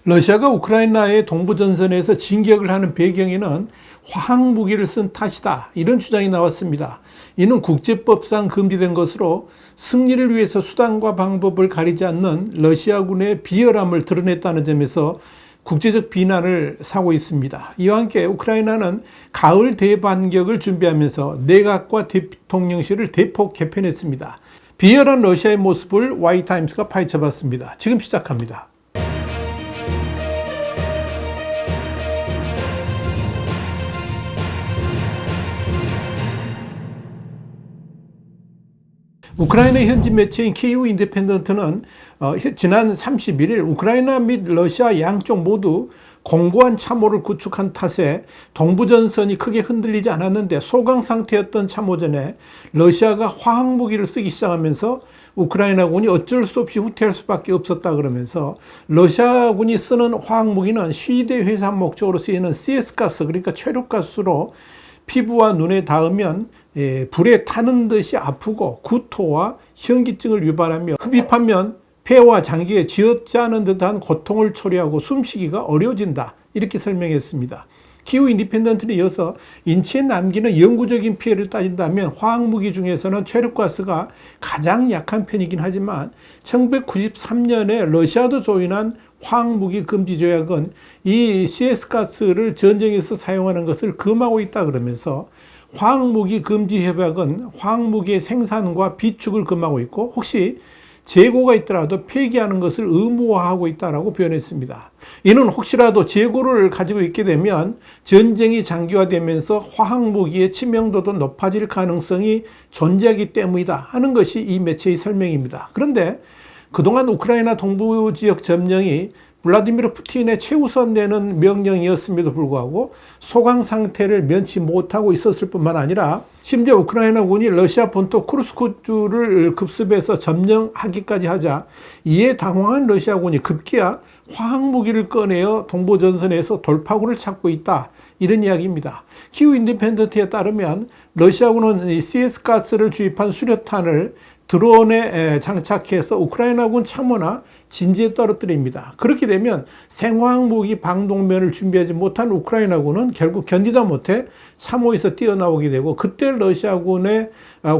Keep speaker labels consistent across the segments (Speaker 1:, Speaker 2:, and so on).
Speaker 1: 러시아가 우크라이나의 동부전선에서 진격을 하는 배경에는 화학무기를 쓴 탓이다, 이런 주장이 나왔습니다. 이는 국제법상 금지된 것으로 승리를 위해서 수단과 방법을 가리지 않는 러시아군의 비열함을 드러냈다는 점에서 국제적 비난을 사고 있습니다. 이와 함께 우크라이나는 가을 대반격을 준비하면서 내각과 대통령실을 대폭 개편했습니다. 비열한 러시아의 모습을 Y타임스가 파헤쳐봤습니다. 지금 시작합니다. 우크라이나 현지 매체인 키이우 인디펜던트는 지난 31일 우크라이나 및 러시아 양쪽 모두 공고한 참호를 구축한 탓에 동부전선이 크게 흔들리지 않았는데 소강 상태였던 참호전에 러시아가 화학무기를 쓰기 시작하면서 우크라이나군이 어쩔 수 없이 후퇴할 수밖에 없었다 그러면서 러시아군이 쓰는 화학무기는 시대 회산 목적으로 쓰이는 CS가스, 그러니까 최루가스로 피부와 눈에 닿으면 불에 타는 듯이 아프고 구토와 현기증을 유발하며 흡입하면 폐와 장기에 쥐어짜는 듯한 고통을 초래하고 숨쉬기가 어려워진다, 이렇게 설명했습니다. 키이우 인디펜던트는 이어서 인체에 남기는 영구적인 피해를 따진다면 화학무기 중에서는 최루가스가 가장 약한 편이긴 하지만 1993년에 러시아도 조인한 화학무기 금지 조약은 이 CS가스를 전쟁에서 사용하는 것을 금하고 있다 그러면서 화학무기 금지 협약은 화학무기의 생산과 비축을 금하고 있고 혹시 재고가 있더라도 폐기하는 것을 의무화하고 있다라고 표현했습니다. 이는 혹시라도 재고를 가지고 있게 되면 전쟁이 장기화되면서 화학무기의 치명도도 높아질 가능성이 존재하기 때문이다 하는 것이 이 매체의 설명입니다. 그런데 그동안 우크라이나 동부 지역 점령이 블라디미르 푸틴의 최우선되는 명령이었음에도 불구하고 소강 상태를 면치 못하고 있었을 뿐만 아니라 심지어 우크라이나군이 러시아 본토 쿠르스크주를 급습해서 점령하기까지 하자 이에 당황한 러시아군이 급기야 화학무기를 꺼내어 동부전선에서 돌파구를 찾고 있다, 이런 이야기입니다. 키이우 인디펜던트에 따르면 러시아군은 CS가스를 주입한 수류탄을 드론에 장착해서 우크라이나군 참호나 진지에 떨어뜨립니다. 그렇게 되면 생화학무기 방독면을 준비하지 못한 우크라이나군은 결국 견디다 못해 참호에서 뛰어나오게 되고 그때 러시아군의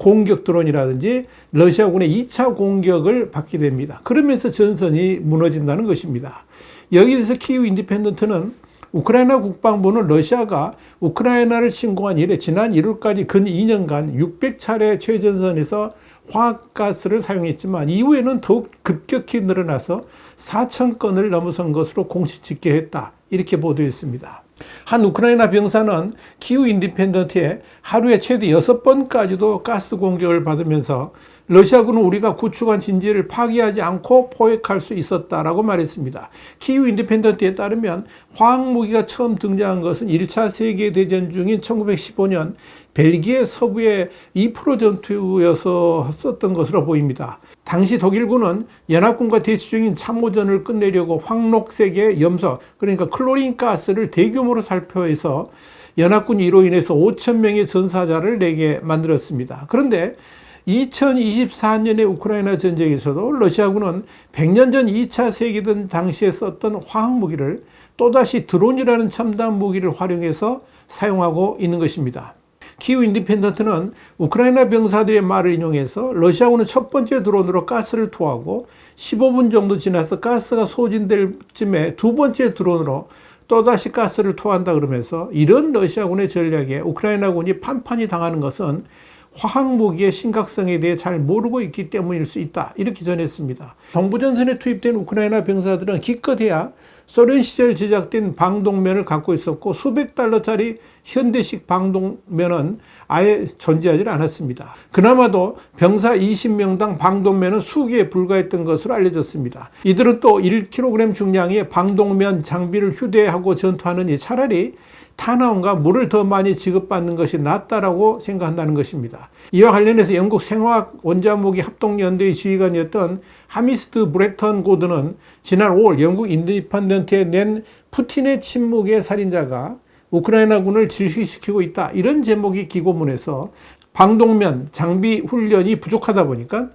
Speaker 1: 공격 드론이라든지 러시아군의 2차 공격을 받게 됩니다. 그러면서 전선이 무너진다는 것입니다. 여기에 대해서 키이우 인디펜던트는 우크라이나 국방부는 러시아가 우크라이나를 침공한 이래 지난 1월까지 근 2년간 600차례 최전선에서 화학가스를 사용했지만 이후에는 더욱 급격히 늘어나서 4,000건을 넘어선 것으로 공식 집계했다, 이렇게 보도했습니다. 한 우크라이나 병사는 키이우 인디펜던트에 하루에 최대 6번까지도 가스 공격을 받으면서 러시아군은 우리가 구축한 진지를 파괴하지 않고 포획할 수 있었다라고 말했습니다. 키이우 인디펜던트에 따르면 화학무기가 처음 등장한 것은 1차 세계대전 중인 1915년 벨기에 서부의 이프로 전투에서 썼던 것으로 보입니다. 당시 독일군은 연합군과 대치 중인 참호전을 끝내려고 황록색의 염소, 그러니까 클로린 가스를 대규모로 살포해서 연합군이 이로 인해서 5,000명의 전사자를 내게 만들었습니다. 그런데 2024년의 우크라이나 전쟁에서도 러시아군은 100년 전 2차 세계대전 당시에 썼던 화학무기를 또다시 드론이라는 첨단 무기를 활용해서 사용하고 있는 것입니다. 키이우 인디펜던트는 우크라이나 병사들의 말을 인용해서 러시아군은 첫 번째 드론으로 가스를 투하하고 15분 정도 지나서 가스가 소진될 쯤에 두 번째 드론으로 또다시 가스를 투하한다 그러면서 이런 러시아군의 전략에 우크라이나군이 판판이 당하는 것은 화학무기의 심각성에 대해 잘 모르고 있기 때문일 수 있다, 이렇게 전했습니다. 동부전선에 투입된 우크라이나 병사들은 기껏해야 소련 시절 제작된 방독면을 갖고 있었고 수백 달러짜리 현대식 방독면은 아예 존재하지 않았습니다. 그나마도 병사 20명당 방독면은 수개에 불과했던 것으로 알려졌습니다. 이들은 또 1kg 중량의 방독면 장비를 휴대하고 전투하느니 차라리 탄화음과 물을 더 많이 지급받는 것이 낫다라고 생각한다는 것입니다. 이와 관련해서 영국 생화학 원자무기 합동연대의 지휘관이었던 하미스트 브레턴 고드는 지난 5월 영국 인디펜던트에 낸 푸틴의 침묵의 살인자가 우크라이나군을 질식시키고 있다, 이런 제목의 기고문에서 방독면 장비 훈련이 부족하다 보니까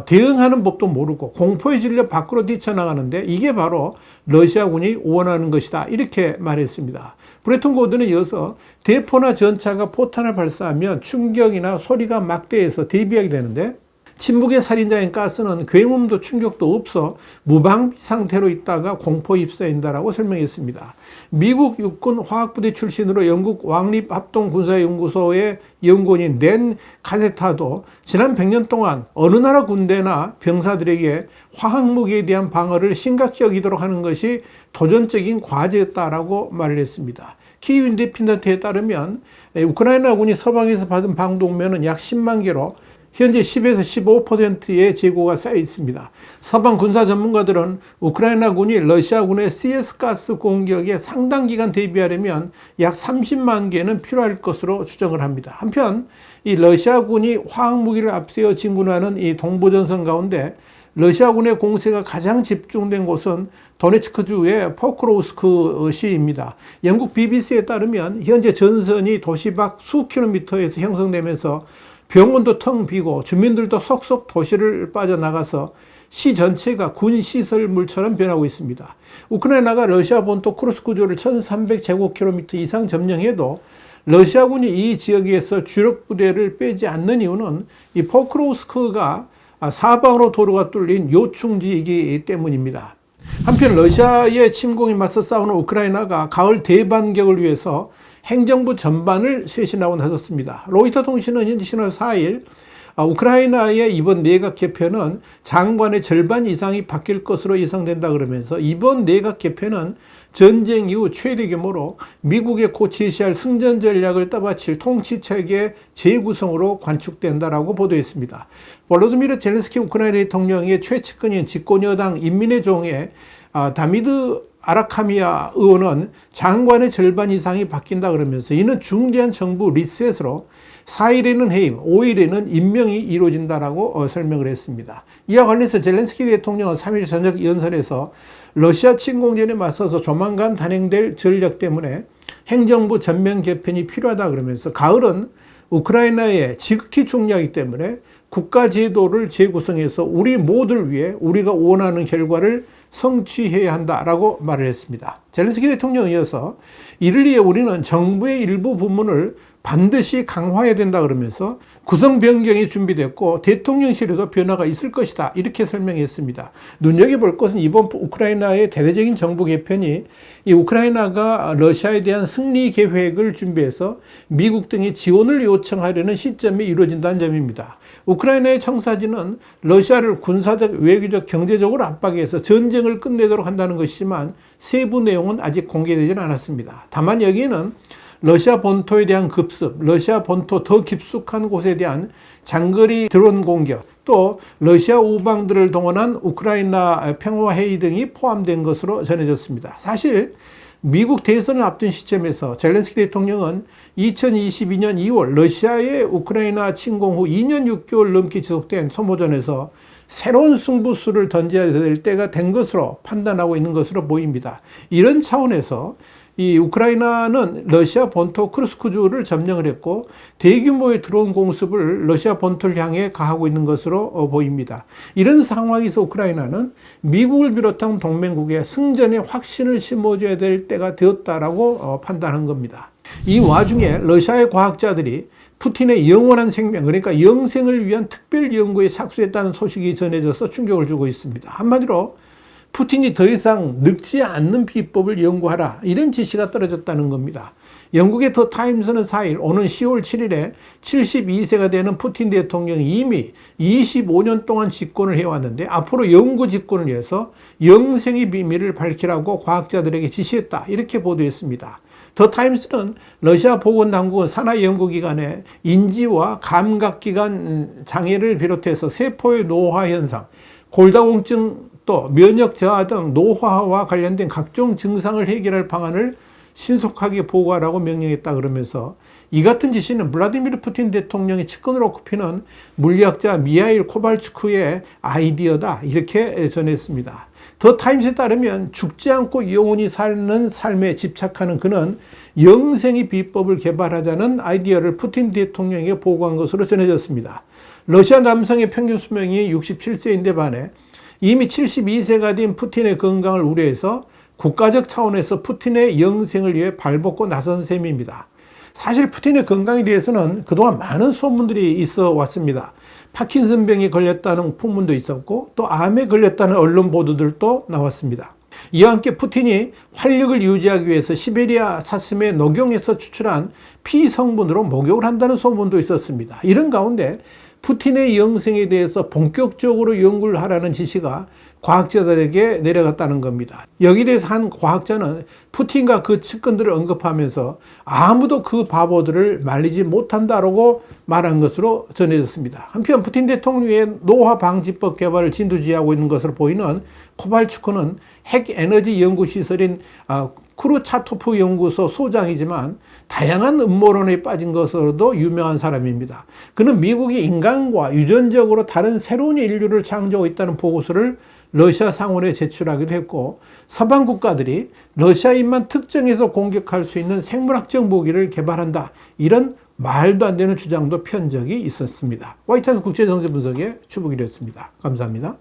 Speaker 1: 대응하는 법도 모르고 공포에 질려 밖으로 뛰쳐나가는데 이게 바로 러시아군이 원하는 것이다. 이렇게 말했습니다. 브레튼 고든은 이어서 대포나 전차가 포탄을 발사하면 충격이나 소리가 막대해서 대비하게 되는데 침묵의 살인자인 가스는 굉음도 충격도 없어 무방비 상태로 있다가 공포에 휩싸인다라고 설명했습니다. 미국 육군 화학부대 출신으로 영국 왕립합동군사연구소의 연구원인 낸 카세타도 지난 100년 동안 어느 나라 군대나 병사들에게 화학무기에 대한 방어를 심각히 여기도록 하는 것이 도전적인 과제였다라고 말을 했습니다. 키이우 인디펜던트에 따르면 우크라이나군이 서방에서 받은 방독면은 약 10만 개로 현재 10에서 15%의 재고가 쌓여 있습니다. 서방 군사 전문가들은 우크라이나군이 러시아군의 CS가스 공격에 상당 기간 대비하려면 약 30만 개는 필요할 것으로 추정을 합니다. 한편 이 러시아군이 화학무기를 앞세워 진군하는 이 동부전선 가운데 러시아군의 공세가 가장 집중된 곳은 도네츠크주의 포크로우스크 시입니다. 영국 BBC에 따르면 현재 전선이 도시 밖 수 킬로미터에서 형성되면서 병원도 텅 비고 주민들도 속속 도시를 빠져나가서 시 전체가 군 시설물처럼 변하고 있습니다. 우크라이나가 러시아 본토 쿠르스크주를 1300제곱킬로미터 이상 점령해도 러시아군이 이 지역에서 주력 부대를 빼지 않는 이유는 이 포크로우스크가 사방으로 도로가 뚫린 요충지이기 때문입니다. 한편 러시아의 침공에 맞서 싸우는 우크라이나가 가을 대반격을 위해서 행정부 전반을 쇄신하고 나섰습니다. 로이터 통신은 현지 신월 4일 우크라이나의 이번 내각 개편은 장관의 절반 이상이 바뀔 것으로 예상된다 그러면서 이번 내각 개편은 전쟁 이후 최대 규모로 미국의 곧 제시할 승전 전략을 떠받칠 통치체계 재구성으로 관측된다라고 보도했습니다. 볼로디미르 젤렌스키 우크라이나 대통령의 최측근인 집권여당 인민의 종의 다미드 아라카미아 의원은 장관의 절반 이상이 바뀐다 그러면서 이는 중대한 정부 리셋으로 4일에는 해임, 5일에는 임명이 이루어진다라고 설명을 했습니다. 이와 관련해서 젤렌스키 대통령은 3일 저녁 연설에서 러시아 침공전에 맞서서 조만간 단행될 전략 때문에 행정부 전면 개편이 필요하다 그러면서 가을은 우크라이나의 지극히 중요하기 때문에 국가 제도를 재구성해서 우리 모두를 위해 우리가 원하는 결과를 성취해야 한다라고 말을 했습니다. 젤렌스키 대통령에 이어서 이를 위해 우리는 정부의 일부 부문을 반드시 강화해야 된다 그러면서 구성 변경이 준비됐고 대통령실에도 변화가 있을 것이다 이렇게 설명했습니다. 눈여겨볼 것은 이번 우크라이나의 대대적인 정부 개편이 이 우크라이나가 러시아에 대한 승리 계획을 준비해서 미국 등의 지원을 요청하려는 시점에 이루어진다는 점입니다. 우크라이나의 청사진은 러시아를 군사적, 외교적, 경제적으로 압박해서 전쟁을 끝내도록 한다는 것이지만 세부 내용은 아직 공개되지는 않았습니다. 다만 여기에는 러시아 본토에 대한 급습, 러시아 본토 더 깊숙한 곳에 대한 장거리 드론 공격, 또 러시아 우방들을 동원한 우크라이나 평화회의 등이 포함된 것으로 전해졌습니다. 사실 미국 대선을 앞둔 시점에서 젤렌스키 대통령은 2022년 2월 러시아의 우크라이나 침공 후 2년 6개월 넘게 지속된 소모전에서 새로운 승부수를 던져야 될 때가 된 것으로 판단하고 있는 것으로 보입니다. 이런 차원에서 이 우크라이나는 러시아 본토 크루스크주를 점령을 했고 대규모의 드론 공습을 러시아 본토를 향해 가하고 있는 것으로 보입니다. 이런 상황에서 우크라이나는 미국을 비롯한 동맹국에 승전의 확신을 심어줘야 될 때가 되었다라고 판단한 겁니다. 이 와중에 러시아의 과학자들이 푸틴의 영원한 생명, 그러니까 영생을 위한 특별 연구에 착수했다는 소식이 전해져서 충격을 주고 있습니다. 한마디로 푸틴이 더 이상 늙지 않는 비법을 연구하라 이런 지시가 떨어졌다는 겁니다. 영국의 더 타임스는 4일 오는 10월 7일에 72세가 되는 푸틴 대통령이 이미 25년 동안 집권을 해왔는데 앞으로 영구 집권을 위해서 영생의 비밀을 밝히라고 과학자들에게 지시했다 이렇게 보도했습니다. 더 타임스는 러시아 보건당국은 산하연구기관의 인지와 감각기관 장애를 비롯해서 세포의 노화 현상, 골다공증 또 면역 저하 등 노화와 관련된 각종 증상을 해결할 방안을 신속하게 보고하라고 명령했다 그러면서 이 같은 지시는 블라디미르 푸틴 대통령의 측근으로 꼽히는 물리학자 미하일 코발추크의 아이디어다 이렇게 전했습니다. 더 타임스에 따르면 죽지 않고 영원히 사는 삶에 집착하는 그는 영생의 비법을 개발하자는 아이디어를 푸틴 대통령에게 보고한 것으로 전해졌습니다. 러시아 남성의 평균 수명이 67세인데 반해 이미 72세가 된 푸틴의 건강을 우려해서 국가적 차원에서 푸틴의 영생을 위해 발벗고 나선 셈입니다. 사실 푸틴의 건강에 대해서는 그동안 많은 소문들이 있어 왔습니다. 파킨슨병에 걸렸다는 풍문도 있었고 또 암에 걸렸다는 언론 보도들도 나왔습니다. 이와 함께 푸틴이 활력을 유지하기 위해서 시베리아 사슴에 녹용에서 추출한 피 성분으로 목욕을 한다는 소문도 있었습니다. 이런 가운데 푸틴의 영생에 대해서 본격적으로 연구를 하라는 지시가 과학자들에게 내려갔다는 겁니다. 여기에 대해서 한 과학자는 푸틴과 그 측근들을 언급하면서 아무도 그 바보들을 말리지 못한다라고 말한 것으로 전해졌습니다. 한편 푸틴 대통령의 노화 방지법 개발을 진두지휘하고 있는 것으로 보이는 코발추크는 핵 에너지 연구시설인 크루차토프 연구소 소장이지만 다양한 음모론에 빠진 것으로도 유명한 사람입니다. 그는 미국이 인간과 유전적으로 다른 새로운 인류를 창조하고 있다는 보고서를 러시아 상원에 제출하기도 했고 서방 국가들이 러시아인만 특정해서 공격할 수 있는 생물학적 무기를 개발한다. 이런 말도 안 되는 주장도 편 적이 있었습니다. 화이트한 국제정세 분석의 추복이었습니다. 감사합니다.